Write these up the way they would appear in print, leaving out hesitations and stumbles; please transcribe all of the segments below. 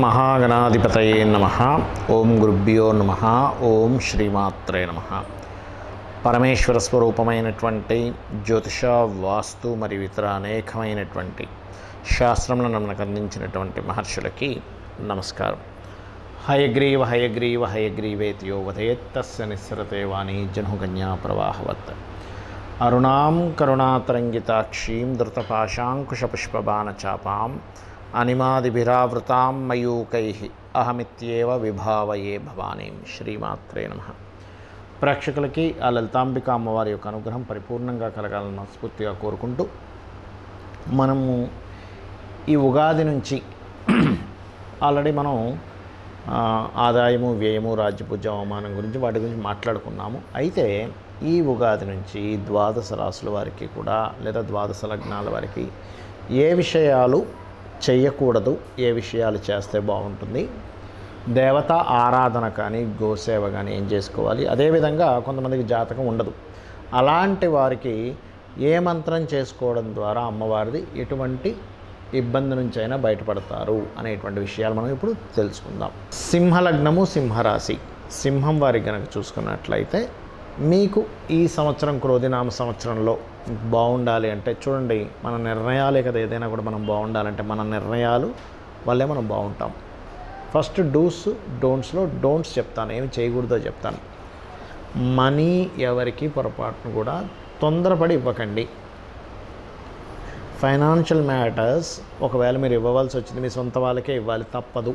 మహాగణాధిపతయే నమః. ఓం గురుభ్యో నమః. ఓం శ్రీమాత్రే నమః. పరమేశ్వర స్వరూపమైనటువంటి జ్యోతిష, వాస్తు మరియు ఇతర అనేకమైనటువంటి శాస్త్రములను మనకు అందించినటువంటి మహర్షులకి నమస్కారం. హయగ్రీవ హయగ్రీవ హయగ్రీవేతి యో వదేత్ తస్య నిస్సరతే వాణీ జనుకన్యా ప్రవాహవత్. అరుణాం కరుణాతరంగితాక్షీం ధృతపాశాంకుశపుష్పబాణచాపాం అనిమాదిభిరావృతాం మయూకైః అహమిత్యేవ విభావయే భవానీం. శ్రీమాత్రే నమః. ప్రేక్షకులకి ఆ లలితాంబిక అమ్మవారి యొక్క అనుగ్రహం పరిపూర్ణంగా కలగాలని మనస్ఫూర్తిగా కోరుకుంటూ, మనము ఈ ఉగాది నుంచి ఆల్రెడీ మనం ఆదాయము, వ్యయము, రాజ్యపూజ్య, అవమానం గురించి వాటి గురించి మాట్లాడుకున్నాము. అయితే ఈ ఉగాది నుంచి ద్వాదశ రాశుల వారికి కూడా, లేదా ద్వాదశ లగ్నాల వారికి ఏ విషయాలు చేయకూడదు, ఏ విషయాలు చేస్తే బాగుంటుంది, దేవతా ఆరాధన కానీ గోసేవ కానీ ఏం చేసుకోవాలి, అదేవిధంగా కొంతమందికి జాతకం ఉండదు, అలాంటి వారికి ఏ మంత్రం చేసుకోవడం ద్వారా అమ్మవారిది ఎటువంటి ఇబ్బంది నుంచి అయినా బయటపడతారు అనేటువంటి విషయాలు మనం ఇప్పుడు తెలుసుకుందాం. సింహలగ్నము, సింహరాశి. సింహం వారికి కనుక చూసుకున్నట్లయితే మీకు ఈ సంవత్సరం క్రోధినామ సంవత్సరంలో బాగుండాలి అంటే, చూడండి, మన నిర్ణయాలే కదా ఏదైనా కూడా మనం బాగుండాలంటే మన నిర్ణయాలు వల్లే మనం బాగుంటాం. ఫస్ట్ డూస్ డోంట్స్లో డోంట్స్ చెప్తాను, ఏమి చేయకూడదో చెప్తాను. మనీ ఎవరికి పొరపాటును కూడా తొందరపడి ఇవ్వకండి. ఫైనాన్షియల్ మ్యాటర్స్ ఒకవేళ మీరు ఇవ్వవలసి వచ్చింది, మీ సొంత వాళ్ళకే ఇవ్వాలి, తప్పదు.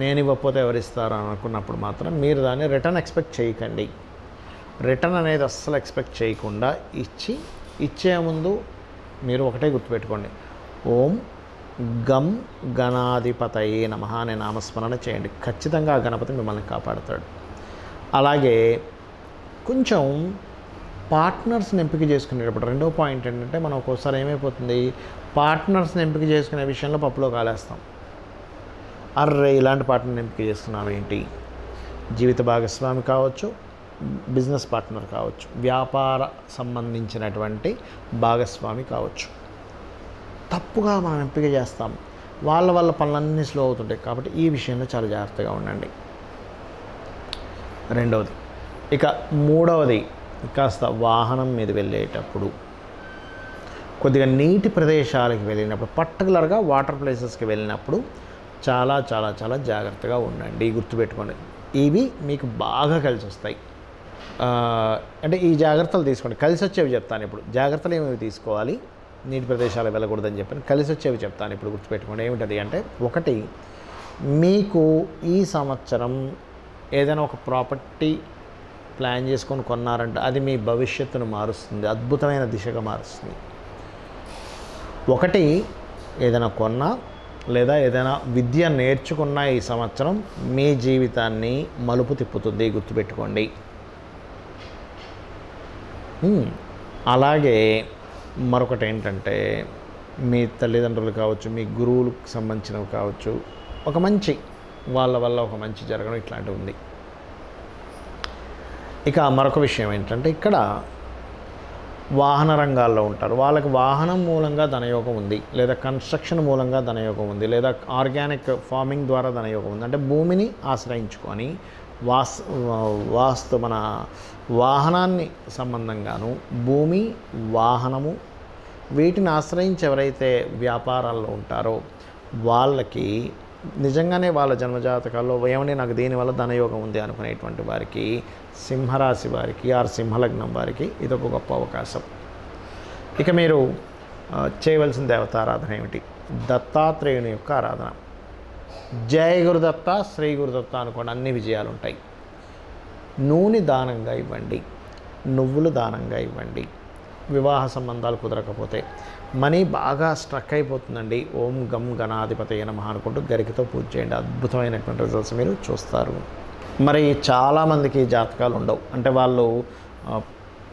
నేను ఇవ్వకపోతే ఎవరిస్తారు అనుకున్నప్పుడు మాత్రం మీరు దాన్ని రిటర్న్ ఎక్స్పెక్ట్ చేయకండి. రిటర్న్ అనేది అస్సలు ఎక్స్పెక్ట్ చేయకుండా ఇచ్చే ముందు మీరు ఒకటే గుర్తుపెట్టుకోండి, ఓం గం గణాధిపతయే నమః అనే నామస్మరణ చేయండి. ఖచ్చితంగా ఆ గణపతి మిమ్మల్ని కాపాడుతాడు. అలాగే కొంచెం పార్ట్నర్స్ని ఎంపిక చేసుకునేటప్పుడు రెండో పాయింట్ ఏంటంటే, మనం ఒక్కోసారి ఏమైపోతుంది, పార్ట్నర్స్ని ఎంపిక చేసుకునే విషయంలో పప్పులో కాలేస్తాం. అర్రే ఇలాంటి పార్ట్నర్ని ఎంపిక చేస్తున్నాం ఏంటి, జీవిత భాగస్వామి కావచ్చు, బిజినెస్ పార్ట్నర్ కావచ్చు, వ్యాపార సంబంధించినటువంటి భాగస్వామి కావచ్చు, తప్పుగా మనం ఎంపిక చేస్తాం. వాళ్ళ పనులన్నీ స్లో అవుతుంటాయి. కాబట్టి ఈ విషయంలో చాలా జాగ్రత్తగా ఉండండి. రెండవది. ఇక మూడవది, కాస్త వాహనం మీద వెళ్ళేటప్పుడు, కొద్దిగా నీటి ప్రదేశాలకు వెళ్ళినప్పుడు, పర్టికులర్గా వాటర్ ప్లేసెస్కి వెళ్ళినప్పుడు చాలా చాలా చాలా జాగ్రత్తగా ఉండండి. గుర్తుపెట్టుకోండి, ఇవి మీకు బాగా కలిసి వస్తాయి. అంటే ఈ జాగ్రత్తలు తీసుకోండి. కలిసి వచ్చేవి చెప్తాను ఇప్పుడు. జాగ్రత్తలు ఏమేమి తీసుకోవాలి, నీటి ప్రదేశాలు వెళ్ళకూడదని చెప్పాను. కలిసి వచ్చేవి చెప్తాను ఇప్పుడు. గుర్తుపెట్టుకోండి. ఏమిటది అంటే, ఒకటి, మీకు ఈ సంవత్సరం ఏదైనా ఒక ప్రాపర్టీ ప్లాన్ చేసుకొని కొన్నారంటే అది మీ భవిష్యత్తును మారుస్తుంది, అద్భుతమైన దిశగా మారుస్తుంది. ఒకటి, ఏదైనా కొన్నా లేదా ఏదైనా విద్య నేర్చుకున్నా ఈ సంవత్సరం మీ జీవితాన్ని మలుపు తిప్పుతుంది. గుర్తుపెట్టుకోండి. అలాగే మరొకటి ఏంటంటే, మీ తల్లిదండ్రులు కావచ్చు, మీ గురువులకు సంబంధించినవి కావచ్చు, ఒక మంచి వాళ్ళ వల్ల ఒక మంచి జరగడం ఇట్లాంటివి ఉంది. ఇక మరొక విషయం ఏంటంటే, ఇక్కడ వాహన రంగాల్లో ఉంటారు, వాళ్ళకి వాహనం మూలంగా ధనయోగం ఉంది, లేదా కన్స్ట్రక్షన్ మూలంగా ధనయోగం ఉంది, లేదా ఆర్గానిక్ ఫార్మింగ్ ద్వారా ధనయోగం ఉంది. అంటే భూమిని ఆశ్రయించుకొని వాస్తు మన వాహనాన్ని సంబంధంగాను, భూమి, వాహనము, వీటిని ఆశ్రయించి ఎవరైతే వ్యాపారాల్లో ఉంటారో వాళ్ళకి నిజంగానే వాళ్ళ జన్మజాతకాల్లో ఏమని నాకు దీనివల్ల ధనయోగం ఉంది అనుకునేటువంటి వారికి, సింహరాశి వారికి ఆర్ సింహలగ్నం వారికి ఇదొక గొప్ప అవకాశం. ఇక మీరు చేయవలసిన దేవతారాధన ఏమిటి, దత్తాత్రేయుని యొక్క ఆరాధన. జయ గురుదత్త, శ్రీ గురుదత్త అనుకోండి, అన్ని విజయాలు ఉంటాయి. నూనె దానంగా ఇవ్వండి, నువ్వులు దానంగా ఇవ్వండి. వివాహ సంబంధాలు కుదరకపోతే, మనీ బాగా స్ట్రక్ అయిపోతుందండి, ఓం గం గణాధిపతయే నమః అనుకుంటూ గరికతో పూజ చేయండి. అద్భుతమైనటువంటి రిజల్ట్స్ మీరు చూస్తారు. మరి చాలామందికి జాతకాలు ఉండవు. అంటే వాళ్ళు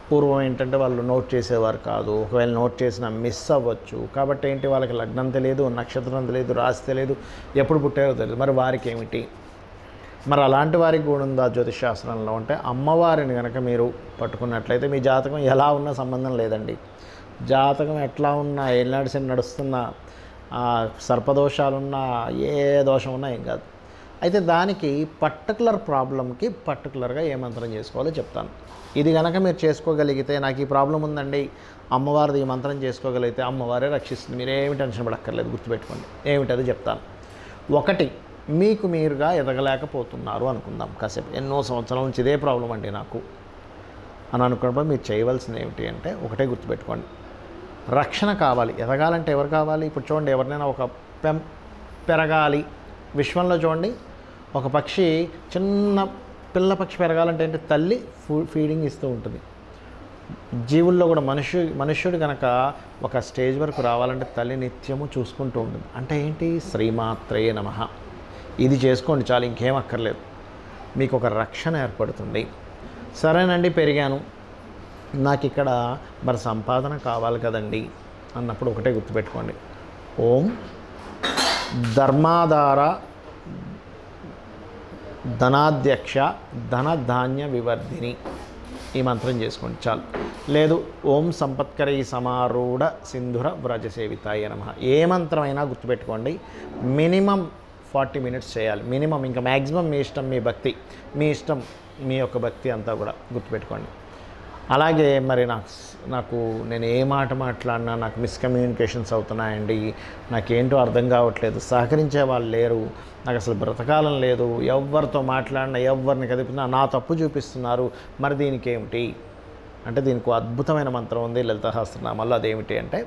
పూర్వం ఏంటంటే వాళ్ళు నోట్ చేసేవారు కాదు, ఒకవేళ నోట్ చేసినా మిస్ అవ్వచ్చు. కాబట్టి ఏంటి, వాళ్ళకి లగ్నం తెలియదు, నక్షత్రం తెలియదు, రాశి తెలియదు, ఎప్పుడు పుట్టారో తెలియదు. మరి వారికి ఏమిటి, మరి అలాంటి వారికి కూడా ఉందా జ్యోతిష్ శాస్త్రంలో అంటే, అమ్మవారిని కనుక మీరు పట్టుకున్నట్లయితే మీ జాతకం ఎలా ఉన్నా సంబంధం లేదండి. జాతకం ఎట్లా ఉన్నా, ఏళ్ళనాడు శని నడుస్తున్నా, సర్పదోషాలున్నా ఏ దోషం ఉన్నా ఏం కాదు. అయితే దానికి పర్టికులర్ ప్రాబ్లంకి పర్టికులర్గా ఏ మంత్రం చేసుకోవాలో చెప్తాను. ఇది కనుక మీరు చేసుకోగలిగితే, నాకు ఈ ప్రాబ్లం ఉందండి, అమ్మవారిది ఈ మంత్రం చేసుకోగలిగితే అమ్మవారే రక్షిస్తుంది, మీరేమి టెన్షన్ పడక్కర్లేదు. గుర్తుపెట్టుకోండి, ఏమిటది చెప్తాను. ఒకటి, మీకు మీరుగా ఎదగలేకపోతున్నారు అనుకుందాం. కాసేపు ఎన్నో సంవత్సరాల నుంచి ఇదే ప్రాబ్లం అండి నాకు అని అనుకున్నప్పుడు మీరు చేయవలసింది ఏమిటి అంటే, ఒకటే గుర్తుపెట్టుకోండి, రక్షణ కావాలి. ఎదగాలంటే ఎవరు కావాలి? ఇప్పుడు చూడండి, ఎవరినైనా ఒక పెరగాలి, విశ్వంలో చూడండి, ఒక పక్షి, చిన్న పిల్ల పక్షి పెరగాలంటే ఏంటి? తల్లి ఫీడింగ్ ఇస్తూ ఉంటుంది. జీవుల్లో కూడా మనుష్యుడు కనుక ఒక స్టేజ్ వరకు రావాలంటే తల్లి నిత్యము చూసుకుంటూ ఉంటుంది. అంటే ఏంటి? శ్రీమాత్రే నమః. ఇది చేసుకోండి చాలు, ఇంకేం అక్కర్లేదు. మీకు ఒక రక్షణ ఏర్పడుతుంది. సరేనండి, పెరిగాను, నాకు ఇక్కడ మరి సంపాదన కావాలి కదండి అన్నప్పుడు ఒకటే గుర్తుపెట్టుకోండి, ఓం ధర్మాధార ధనాధ్యక్ష ధనధాన్య వివర్ధిని ఈ మంత్రం చేసుకోండి చాలు. లేదు, ఓం సంపత్కరై సమారూఢ సింధుర వ్రజసేవితాయ నమః. ఏ మంత్రమైనా గుర్తుపెట్టుకోండి, మినిమం 40 మినిట్స్ చేయాలి మినిమం. ఇంకా మ్యాక్సిమం మీ ఇష్టం, మీ భక్తి మీ ఇష్టం, మీ యొక్క భక్తి అంతా కూడా గుర్తుపెట్టుకోండి. అలాగే మరి నాకు నేను ఏ మాట మాట్లాడినా నాకు మిస్కమ్యూనికేషన్స్ అవుతున్నాయండి, నాకేంటో అర్థం కావట్లేదు, సహకరించే వాళ్ళు లేరు, నాకు అసలు బ్రతకాలం లేదు, ఎవరితో మాట్లాడినా ఎవరిని కదిపినా నా తప్పు చూపిస్తున్నారు, మరి దీనికి ఏమిటి అంటే, దీనికి అద్భుతమైన మంత్రం ఉంది లలితా సహస్రనామాల్లో. అదేమిటి అంటే,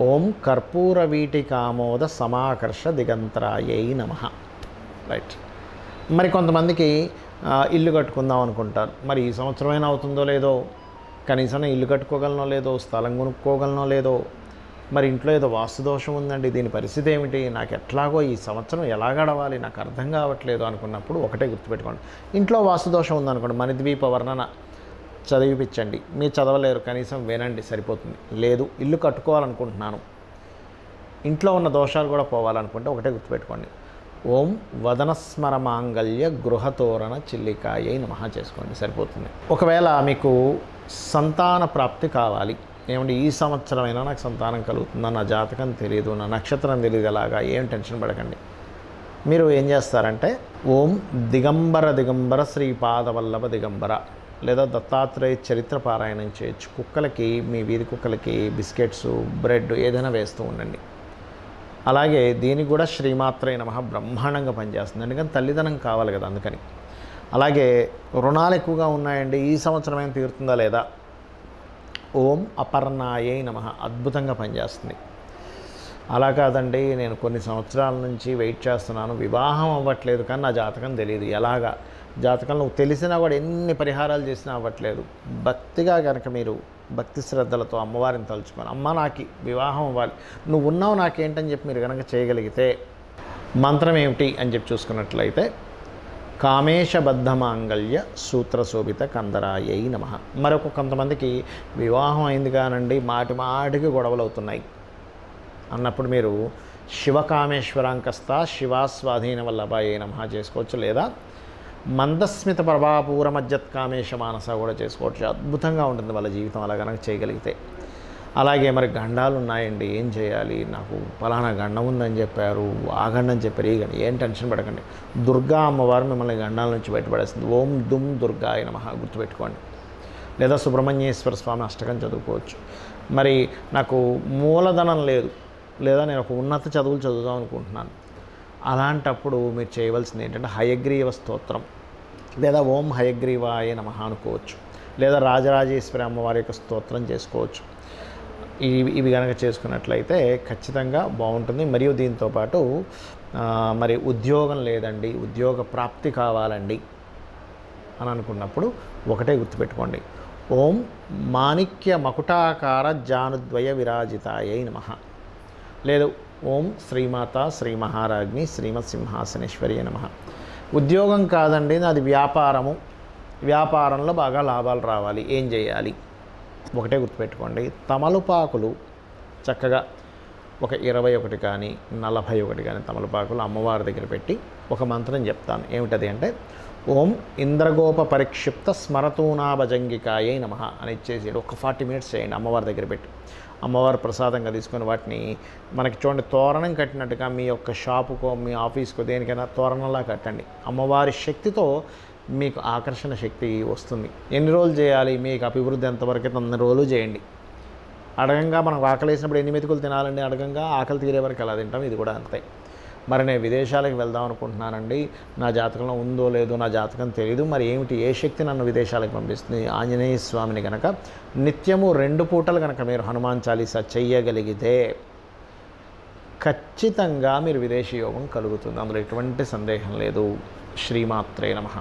ఓం కర్పూర వీటికామోద సమాకర్ష దిగంతరాయై నమః. రైట్. మరి కొంతమందికి ఇల్లు కట్టుకుందాం అనుకుంటారు. మరి ఈ సంవత్సరమైనా అవుతుందో లేదో, కనీసం ఇల్లు కట్టుకోగలనో లేదో, స్థలం కొనుక్కోగలనో లేదో, మరి ఇంట్లో ఏదో వాస్తుదోషం ఉందండి, దీని పరిస్థితి ఏమిటి, నాకు ఎట్లాగో ఈ సంవత్సరం ఎలా గడవాలి, నాకు అర్థం కావట్లేదు అనుకున్నప్పుడు ఒకటే గుర్తుపెట్టుకోండి, ఇంట్లో వాస్తుదోషం ఉందనుకోండి, మణిద్వీప వర్ణన చదివిపించండి. మీరు చదవలేరు, కనీసం వినండి, సరిపోతుంది. లేదు, ఇల్లు కట్టుకోవాలనుకుంటున్నాను, ఇంట్లో ఉన్న దోషాలు కూడా పోవాలనుకుంటే ఒకటే గుర్తుపెట్టుకోండి, ఓం వదనస్మర మాంగళ్య గృహతోరణ చిల్లికాయై నమః చేసుకోండి, సరిపోతుంది. ఒకవేళ మీకు సంతాన ప్రాప్తి కావాలి, ఏమంటే ఈ సంవత్సరమైనా నాకు సంతానం కలుగుతుందా, నా జాతకం తెలియదు, నా నక్షత్రం తెలియదు, అలాగా ఏం టెన్షన్ పడకండి. మీరు ఏం చేస్తారంటే, ఓం దిగంబర దిగంబర శ్రీపాదవల్లభ దిగంబర లేదా దత్తాత్రేయ చరిత్ర పారాయణం చేయొచ్చు. కుక్కలకి, మీ వీధి కుక్కలకి బిస్కెట్స్, బ్రెడ్ ఏదైనా వేస్తూ ఉండండి. అలాగే దీనికి కూడా శ్రీమాత్రే నమః బ్రహ్మాండంగా పనిచేస్తుంది, ఎందుకంటే తల్లిదనం కావాలి కదా, అందుకని. అలాగే రుణాలు ఎక్కువగా ఉన్నాయండి, ఈ సంవత్సరమైనా తీరుతుందా లేదా, ఓం అపర్ణాయై నమః అద్భుతంగా పనిచేస్తుంది. అలా కాదండి, నేను కొన్ని సంవత్సరాల నుంచి వెయిట్ చేస్తున్నాను, వివాహం అవ్వట్లేదు, కానీ నా జాతకం తెలియదు, ఎలాగా జాతకంలో తెలిసినా కూడా ఎన్ని పరిహారాలు చేసినా అవ్వట్లేదు. భక్తిగా కనుక మీరు భక్తి శ్రద్ధలతో అమ్మవారిని తలుచుకొని, అమ్మ నాకు వివాహం అవ్వాలి, నువ్వు ఉన్నావు నాకేంటని చెప్పి మీరు కనుక చేయగలిగితే, మంత్రం ఏమిటి అని చెప్పి చూసుకున్నట్లయితే, కామేశబద్ధ మాంగళ్య సూత్రశోభిత కందరాయై నమః. మరొక కొంతమందికి వివాహం అయింది కానండి, మాటికి గొడవలు అవుతున్నాయి అన్నప్పుడు మీరు శివకామేశ్వరాంకస్త శివాస్వాధీన వల్లభాయై నమః చేసుకోవచ్చు. లేదా మందస్మిత ప్రభాపూర మధ్యత్ కామేశ మానస కూడా చేసుకోవచ్చు. అద్భుతంగా ఉంటుంది వాళ్ళ జీవితం అలా కనుక చేయగలిగితే. అలాగే మరి గండాలు ఉన్నాయండి, ఏం చేయాలి, నాకు ఫలానా గండం ఉందని చెప్పారు, ఆ గండం చెప్పారు, ఈ గండం, ఏం టెన్షన్ పడకండి, దుర్గా అమ్మవారు మిమ్మల్ని గండాల నుంచి బయటపడేస్తుంది. ఓం దుమ్ దుర్గాయ నమః గుర్తుపెట్టుకోండి. లేదా సుబ్రహ్మణ్యేశ్వర స్వామి అష్టకం చదువుకోవచ్చు. మరి నాకు మూలధనం లేదు, లేదా నేను ఒక ఉన్నత చదువులు చదువుదాం అనుకుంటున్నాను, అలాంటప్పుడు మీరు చేయవలసింది ఏంటంటే హయగ్రీవ స్తోత్రం లేదా ఓం హయగ్రీవాయ నమః అనుకోవచ్చు. లేదా రాజరాజేశ్వరి అమ్మవారి యొక్క స్తోత్రం చేసుకోవచ్చు. ఇవి కనుక చేసుకున్నట్లయితే ఖచ్చితంగా బాగుంటుంది. మరియు దీంతోపాటు మరి ఉద్యోగం లేదండి, ఉద్యోగ ప్రాప్తి కావాలండి అని అనుకున్నప్పుడు ఒకటే గుర్తుపెట్టుకోండి, ఓం మాణిక్య మకుటాకార జానుద్వయ విరాజితాయై నమః. లేదు, ఓం శ్రీమాత శ్రీ మహారాజ్ని శ్రీమత్ సింహాసనేశ్వరి నమః. ఉద్యోగం కాదండి, నాది వ్యాపారము, వ్యాపారంలో బాగా లాభాలు రావాలి, ఏం చేయాలి, ఒకటే గుర్తుపెట్టుకోండి, తమలపాకులు చక్కగా ఒక 21 కానీ 41 కానీ తమలపాకులు అమ్మవారి దగ్గర పెట్టి ఒక మంత్రం చెప్తాను. ఏమిటది అంటే, ఓం ఇంద్రగోప పరిక్షిప్త స్మరతూనాభజంగికాయై నమః అని ఇచ్చేసి ఒక 40 మినిట్స్ చేయండి అమ్మవారి దగ్గర పెట్టి. అమ్మవారి ప్రసాదంగా తీసుకొని వాటిని మనకి చూడండి తోరణం కట్టినట్టుగా మీ యొక్క షాపుకో మీ ఆఫీస్కో దేనికైనా తోరణంలా కట్టండి. అమ్మవారి శక్తితో మీకు ఆకర్షణ శక్తి వస్తుంది. ఎన్ని రోజులు చేయాలి, మీకు అభివృద్ధి ఎంతవరకు అయితే అన్ని రోజులు చేయండి. అడగంగా మనకు ఆకలి వేసినప్పుడు ఎన్ని మెతుకులు తినాలండి, అడగంగా ఆకలి తీరే వరకు ఎలా తింటాం, ఇది కూడా అంతే. మరి నేను విదేశాలకు వెళ్దాం అనుకుంటున్నానండి, నా జాతకంలో ఉందో లేదో నా జాతకం తెలియదు, మరి ఏమిటి, ఏ శక్తి నన్ను విదేశాలకు పంపిస్తుంది? ఆంజనేయ స్వామిని కనుక నిత్యము 2 పూటలు కనుక మీరు హనుమాన్ చాలీసా చెయ్యగలిగితే ఖచ్చితంగా మీరు విదేశీ యోగం కలుగుతుంది. అందులో ఎటువంటి సందేహం లేదు. శ్రీమాత్రే నమః.